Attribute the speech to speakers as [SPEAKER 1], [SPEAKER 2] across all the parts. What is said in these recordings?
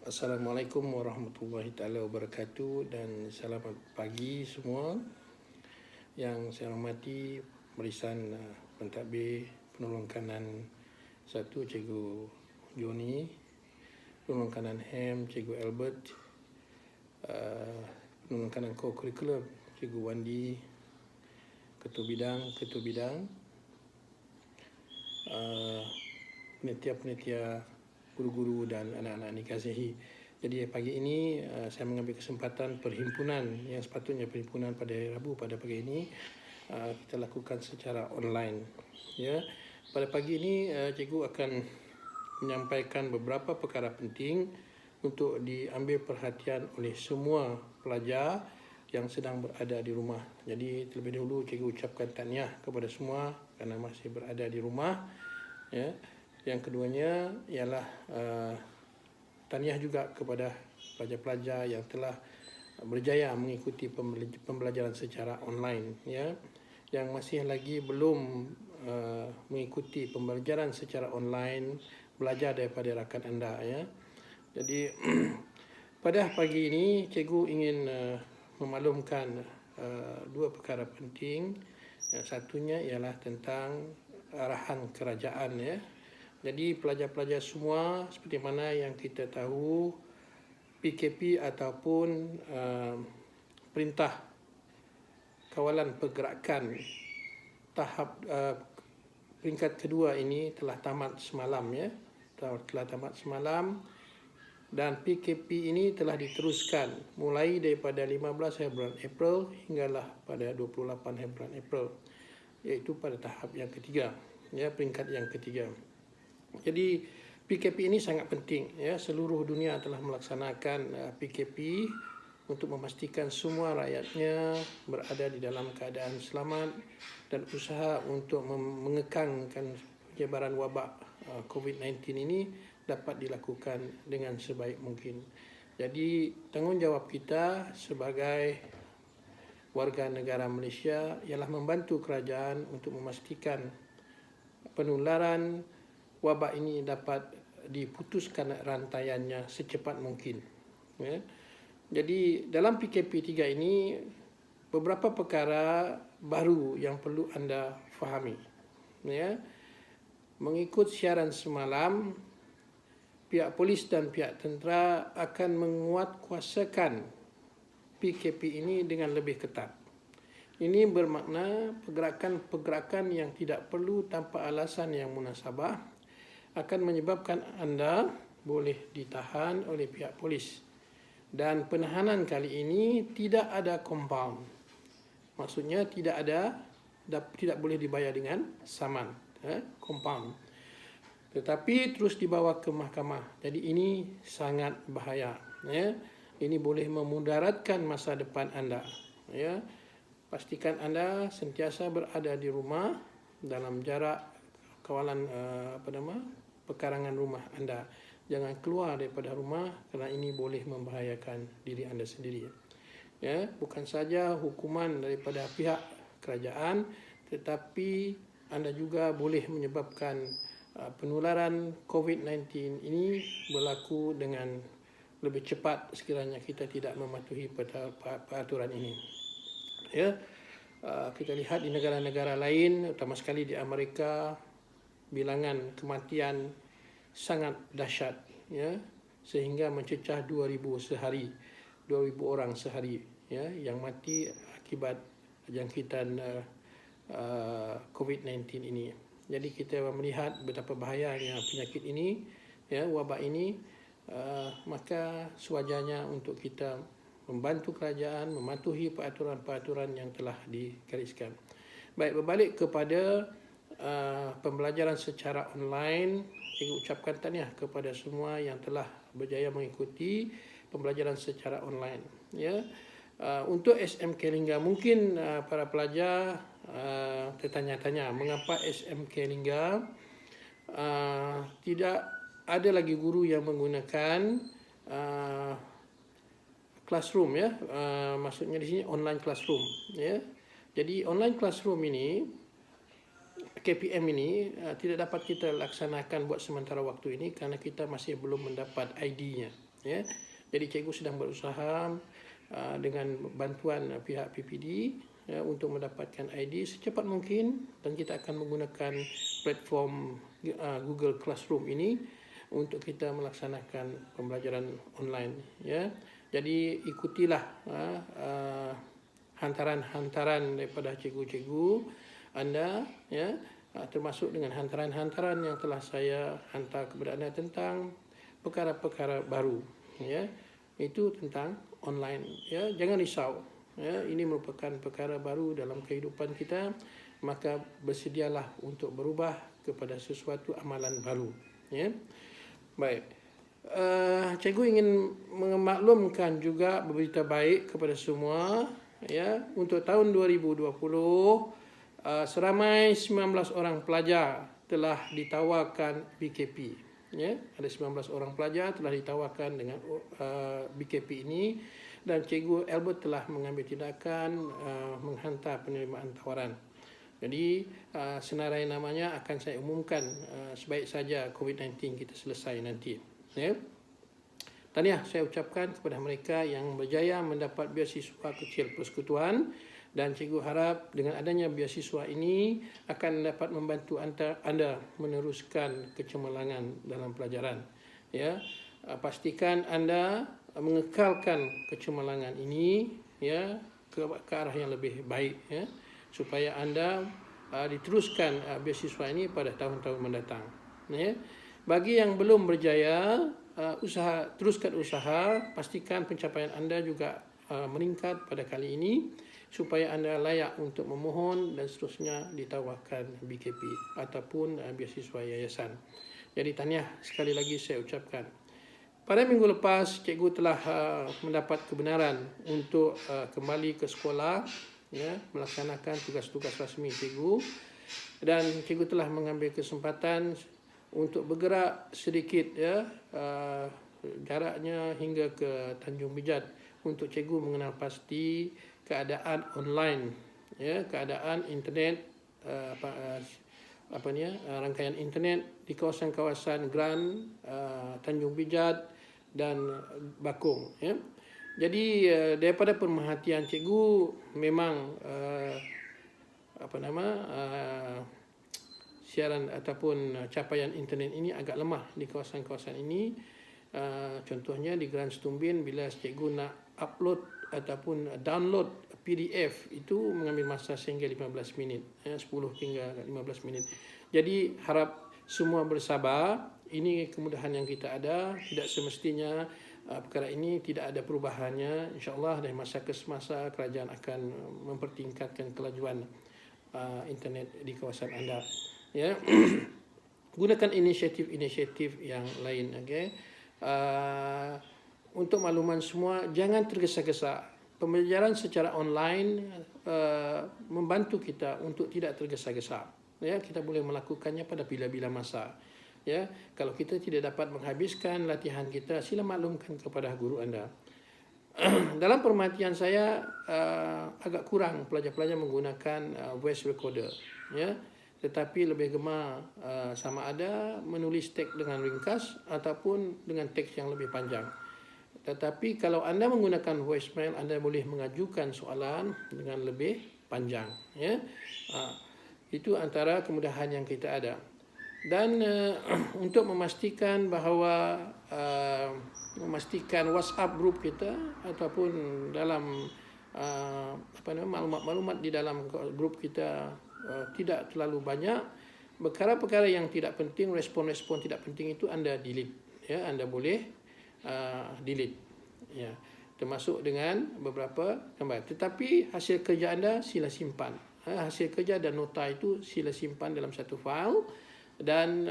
[SPEAKER 1] Assalamualaikum warahmatullahi taala wabarakatuh dan selamat pagi semua. Yang saya hormati Barisan Pentadbir Penolong Kanan 1 Cikgu Joni, Penolong Kanan HEM Cikgu Albert, Penolong Kanan Co-Curriculum Cikgu Wandi, Ketua Bidang, penitia-penitia, guru-guru dan anak-anak dikasihi. Jadi pagi ini saya mengambil kesempatan perhimpunan yang sepatutnya perhimpunan pada hari Rabu pada pagi ini kita lakukan secara online. Ya, pada pagi ini cikgu akan menyampaikan beberapa perkara penting untuk diambil perhatian oleh semua pelajar yang sedang berada di rumah. Jadi terlebih dahulu cikgu ucapkan tahniah kepada semua kerana masih berada di rumah. Ya. Yang keduanya ialah tahniah juga kepada pelajar-pelajar yang telah berjaya mengikuti pembelajaran secara online, ya. Yang masih lagi belum mengikuti pembelajaran secara online, belajar daripada rakan anda, ya. Jadi pada pagi ini cikgu ingin memaklumkan dua perkara penting. Yang satunya ialah tentang arahan kerajaan, ya. Jadi pelajar-pelajar semua, seperti mana yang kita tahu, PKP ataupun perintah kawalan pergerakan tahap peringkat kedua ini telah tamat semalam, ya. Telah tamat semalam, dan PKP ini telah diteruskan mulai daripada 15 hari bulan April hinggalah pada 28 hari bulan April, iaitu pada tahap yang ketiga, ya, peringkat yang ketiga. Jadi PKP ini sangat penting, ya. Seluruh dunia telah melaksanakan PKP untuk memastikan semua rakyatnya berada di dalam keadaan selamat dan usaha untuk mengekangkan penyebaran wabak COVID-19 ini dapat dilakukan dengan sebaik mungkin. Jadi tanggungjawab kita sebagai warga negara Malaysia ialah membantu kerajaan untuk memastikan penularan wabak ini dapat diputuskan rantaiannya secepat mungkin, ya. Jadi dalam PKP 3 ini beberapa perkara baru yang perlu anda fahami, ya. Mengikut siaran semalam, pihak polis dan pihak tentera akan menguatkuasakan PKP ini dengan lebih ketat. Ini bermakna pergerakan-pergerakan yang tidak perlu tanpa alasan yang munasabah akan menyebabkan anda boleh ditahan oleh pihak polis. Dan penahanan kali ini tidak ada compound. Maksudnya tidak boleh dibayar dengan saman, compound. Tetapi terus dibawa ke mahkamah. Jadi ini sangat bahaya, ya. Ini boleh memudaratkan masa depan anda, ya. Pastikan anda sentiasa berada di rumah dalam jarak kawalan pekarangan rumah anda. Jangan keluar daripada rumah kerana ini boleh membahayakan diri anda sendiri, ya. Bukan saja hukuman daripada pihak kerajaan, tetapi anda juga boleh menyebabkan penularan COVID-19 ini berlaku dengan lebih cepat sekiranya kita tidak mematuhi peraturan ini, ya. Kita lihat di negara-negara lain, terutama sekali di Amerika, bilangan kematian sangat dahsyat, ya, sehingga mencecah 2,000 orang sehari, ya, yang mati akibat jangkitan COVID-19 ini. Jadi kita melihat betapa bahayanya penyakit ini, ya, wabak ini. Maka sewajarnya untuk kita membantu kerajaan mematuhi peraturan-peraturan yang telah digariskan. Baik, berbalik kepada pembelajaran secara online, saya ucapkan tahniah kepada semua yang telah berjaya mengikuti pembelajaran secara online, ya. Untuk SMK Lingga, mungkin para pelajar tertanya-tanya mengapa SMK Lingga tidak ada lagi guru yang menggunakan classroom, ya. Maksudnya di sini online classroom, ya. Jadi online classroom ini, KPM ini tidak dapat kita laksanakan buat sementara waktu ini kerana kita masih belum mendapat ID-nya, Ya. Jadi cikgu sedang berusaha dengan bantuan pihak PPD ya, untuk mendapatkan ID secepat mungkin, dan kita akan menggunakan platform Google Classroom ini untuk kita melaksanakan pembelajaran online ya. Jadi ikutilah hantaran-hantaran daripada cikgu-cikgu anda ya, termasuk dengan hantaran-hantaran yang telah saya hantar kepada anda tentang perkara-perkara baru ya, itu tentang online ya. Jangan risau ya, ini merupakan perkara baru dalam kehidupan kita, maka bersedialah untuk berubah kepada sesuatu amalan baru ya. Baik, cikgu ingin memaklumkan juga berita baik kepada semua ya. Untuk tahun 2020 seramai 19 orang pelajar telah ditawarkan BKP ya. Ada 19 orang pelajar telah ditawarkan dengan BKP ini, dan Cikgu Albert telah mengambil tindakan menghantar penerimaan tawaran. Jadi senarai namanya akan saya umumkan sebaik saja COVID-19 kita selesai nanti ya. Tahniah saya ucapkan kepada mereka yang berjaya mendapat beasiswa kecil persekutuan, dan cikgu harap dengan adanya beasiswa ini akan dapat membantu anda meneruskan kecemerlangan dalam pelajaran ya. Pastikan anda mengekalkan kecemerlangan ini ya ke arah yang lebih baik ya, supaya anda diteruskan beasiswa ini pada tahun-tahun mendatang ya. Bagi yang belum berjaya, teruskan usaha, pastikan pencapaian anda juga meningkat pada kali ini supaya anda layak untuk memohon dan seterusnya ditawarkan BKP ataupun beasiswa yayasan. Jadi tahniah sekali lagi saya ucapkan. Pada minggu lepas cikgu telah mendapat kebenaran untuk kembali ke sekolah ya, melaksanakan tugas-tugas rasmi cikgu, dan cikgu telah mengambil kesempatan untuk bergerak sedikit ya, jaraknya hingga ke Tanjung Bijat untuk cikgu mengenal pasti keadaan online ya, keadaan internet rangkaian internet di kawasan-kawasan Grand, Tanjung Bijat dan Bakung ya. Jadi daripada pemerhatian cikgu memang siaran ataupun capaian internet ini agak lemah di kawasan-kawasan ini. Contohnya di Grand Stumbin, bila cikgu nak upload ataupun download PDF itu mengambil masa sehingga 15 minit, 10 hingga 15 minit. Jadi harap semua bersabar, ini kemudahan yang kita ada, tidak semestinya perkara ini tidak ada perubahannya. InsyaAllah dari masa ke semasa kerajaan akan mempertingkatkan kelajuan internet di kawasan anda ya. Gunakan inisiatif-inisiatif yang lain okay? Untuk makluman semua, jangan tergesa-gesa. Pembelajaran secara online membantu kita untuk tidak tergesa-gesa ya. Kita boleh melakukannya pada bila-bila masa ya. Kalau kita tidak dapat menghabiskan latihan kita, sila maklumkan kepada guru anda. Dalam perhatian saya agak kurang pelajar-pelajar menggunakan voice recorder ya, tetapi lebih gemar sama ada menulis teks dengan ringkas ataupun dengan teks yang lebih panjang. Tetapi kalau anda menggunakan voicemail, anda boleh mengajukan soalan dengan lebih panjang ya. Itu antara kemudahan yang kita ada. Dan untuk memastikan bahawa memastikan WhatsApp group kita ataupun dalam maklumat-maklumat di dalam grup kita tidak terlalu banyak, perkara-perkara yang tidak penting, respon-respon tidak penting itu anda delete ya. Anda boleh delete ya, termasuk dengan beberapa gambar. Tetapi hasil kerja anda sila simpan. Hasil kerja dan nota itu sila simpan dalam satu file, dan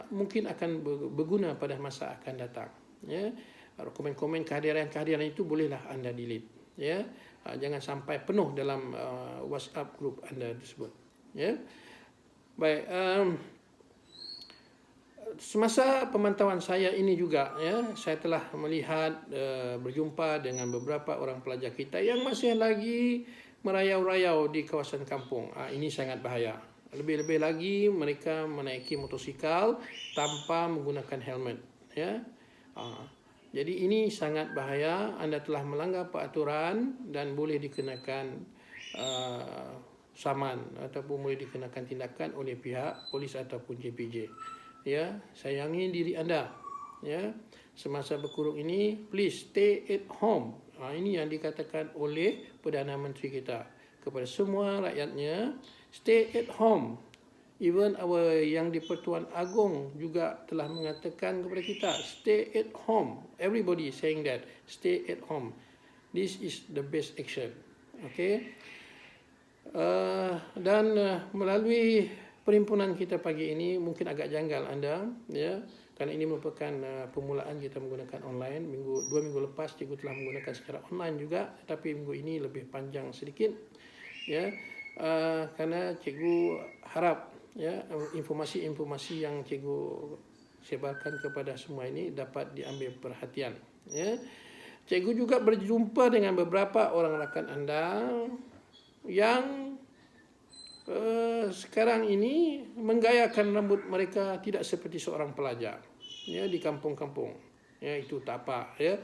[SPEAKER 1] mungkin akan berguna pada masa akan datang ya. Komen-komen kehadiran itu bolehlah anda delete ya. Jangan sampai penuh dalam WhatsApp group anda tersebut ya. Baik, semasa pemantauan saya ini juga ya, saya telah melihat berjumpa dengan beberapa orang pelajar kita yang masih lagi merayau-rayau di kawasan kampung. Ini sangat bahaya. Lebih-lebih lagi mereka menaiki motosikal tanpa menggunakan helmet ya. Jadi ini sangat bahaya. Anda telah melanggar peraturan dan boleh dikenakan saman ataupun boleh dikenakan tindakan oleh pihak polis ataupun JPJ. Ya, sayangi diri anda. Ya, semasa berkurung ini, please stay at home. Ini yang dikatakan oleh Perdana Menteri kita kepada semua rakyatnya, stay at home. Even our Yang di-Pertuan Agong juga telah mengatakan kepada kita, stay at home. Everybody is saying that, stay at home. This is the best action. Okay. Dan melalui perhimpunan kita pagi ini, mungkin agak janggal anda, ya, kerana ini merupakan permulaan kita menggunakan online. 2 minggu lepas cikgu telah menggunakan secara online juga, tapi minggu ini lebih panjang sedikit, ya, kerana cikgu harap, ya, informasi-informasi yang cikgu sebarkan kepada semua ini dapat diambil perhatian. Ya. Cikgu juga berjumpa dengan beberapa orang rakan anda yang sekarang ini menggayakan rambut mereka tidak seperti seorang pelajar, ya, di kampung-kampung. Ya, itu tak apa, ya,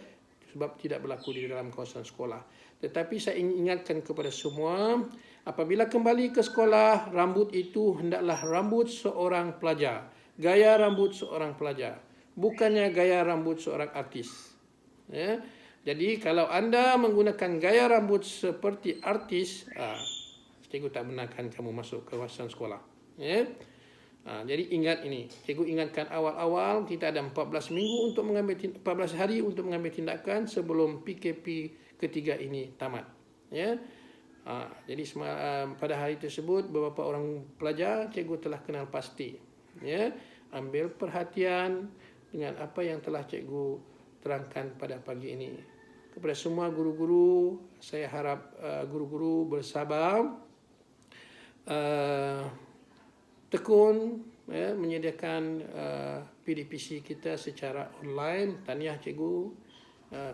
[SPEAKER 1] sebab tidak berlaku di dalam kawasan sekolah. Tetapi saya ingatkan kepada semua, apabila kembali ke sekolah, rambut itu hendaklah rambut seorang pelajar, gaya rambut seorang pelajar, bukannya gaya rambut seorang artis. Ya. Jadi kalau anda menggunakan gaya rambut seperti artis, cikgu tak benarkan kamu masuk ke kawasan sekolah. Ya. Jadi ingat ini, cikgu ingatkan awal-awal kita ada 14 hari untuk mengambil tindakan sebelum PKP ketiga ini tamat. Ya. Jadi pada hari tersebut beberapa orang pelajar cikgu telah kenal pasti. Ya. Ambil perhatian dengan apa yang telah cikgu terangkan pada pagi ini. Kepada semua guru-guru, saya harap guru-guru bersabar, tekun, ya, menyediakan PDPC kita secara online. Tahniah cikgu,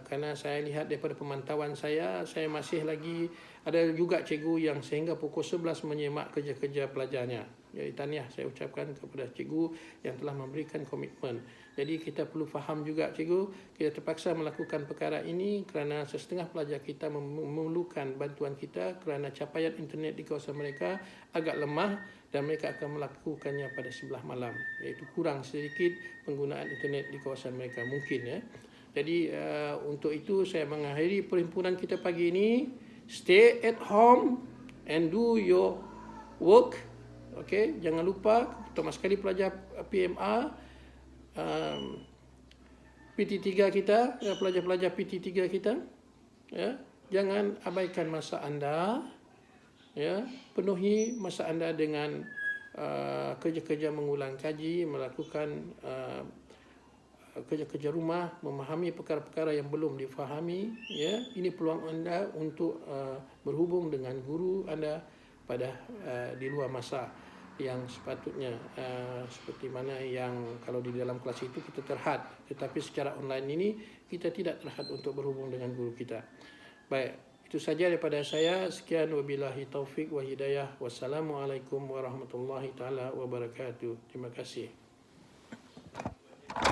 [SPEAKER 1] kerana saya lihat daripada pemantauan saya masih lagi ada juga cikgu yang sehingga pukul 11 menyemak kerja-kerja pelajarnya. Jadi tahniah saya ucapkan kepada cikgu yang telah memberikan komitmen. Jadi kita perlu faham juga cikgu, kita terpaksa melakukan perkara ini kerana setengah pelajar kita memerlukan bantuan kita kerana capaian internet di kawasan mereka agak lemah dan mereka akan melakukannya pada sebelah malam, iaitu kurang sedikit penggunaan internet di kawasan mereka mungkin, ya. Jadi untuk itu saya mengakhiri perhimpunan kita pagi ini. Stay at home and do your work. Okay, jangan lupa, terutama sekali pelajar PMR, PT3 kita, pelajar-pelajar PT3 kita, ya, jangan abaikan masa anda, ya, penuhi masa anda dengan kerja-kerja mengulang kaji, melakukan kerja-kerja rumah, memahami perkara-perkara yang belum difahami, ya. Ini peluang anda untuk berhubung dengan guru anda pada di luar masa yang sepatutnya, seperti mana yang kalau di dalam kelas itu kita terhad, tetapi secara online ini kita tidak terhad untuk berhubung dengan guru kita. Baik, itu saja daripada saya. Sekian, wabillahi taufik wa hidayah. Wassalamualaikum warahmatullahi taala wabarakatuh. Terima kasih.